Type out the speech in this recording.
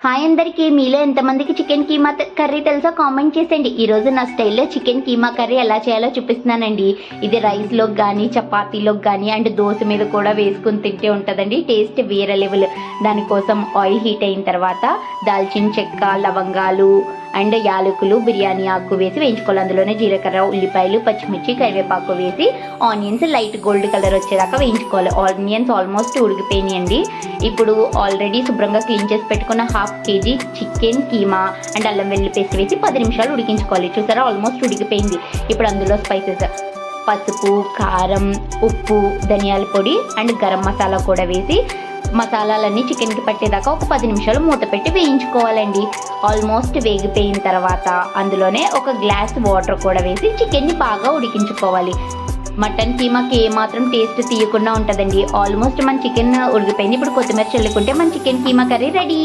Hi అందరికీ, మీలో ఎంతమందికి చికెన్ కీమా కర్రీ తెలుసో కామెంట్ చేసేయండి. ఈరోజు నా స్టైల్లో చికెన్ కీమా కర్రీ ఎలా చేయాలో చూపిస్తున్నానండి. ఇది రైస్లోకి కానీ చపాతీలోకి కానీ అండ్ దోశ మీద కూడా వేసుకుని తింటే ఉంటుందండి. టేస్ట్ వేరే లెవెల్. దానికోసం ఆయిల్ హీట్ అయిన తర్వాత దాల్చిన చెక్క, లవంగాలు అండ్ యాలకులు, బిర్యానీ ఆకు వేసి వేయించుకోవాలి. అందులోనే జీలకర్ర, ఉల్లిపాయలు, పచ్చిమిర్చి, కరివేపాకు వేసి ఆనియన్స్ లైట్ గోల్డ్ కలర్ వచ్చేదాకా వేయించుకోవాలి. ఆనియన్స్ ఆల్మోస్ట్ ఉడికిపోయినాయండి. ఇప్పుడు ఆల్రెడీ శుభ్రంగా క్లీన్ చేసి పెట్టుకున్న 1/2 kg చికెన్ కీమా అండ్ అల్లం వెల్లుల్లి పేస్ట్ వేసి 10 నిమిషాలు ఉడికించుకోవాలి. చూసారా, ఆల్మోస్ట్ ఉడికిపోయింది. ఇప్పుడు అందులో స్పైసెస్ పసుపు, కారం, ఉప్పు, ధనియాల పొడి అండ్ గరం మసాలా కూడా వేసి మసాలాలన్నీ చికెన్కి పట్టేదాకా ఒక 10 నిమిషాలు మూత పెట్టి వేయించుకోవాలండి. ఆల్మోస్ట్ వేగిపోయిన తర్వాత అందులోనే ఒక గ్లాస్ వాటర్ కూడా వేసి చికెన్ని బాగా ఉడికించుకోవాలి. మటన్ కీమాకి ఏమాత్రం టేస్ట్ తీయకుండా ఉంటుందండి. ఆల్మోస్ట్ మన చికెన్ ఉడికిపోయింది. ఇప్పుడు కొత్తిమీర చల్లుకుంటే మన చికెన్ కీమా కర్రీ రెడీ.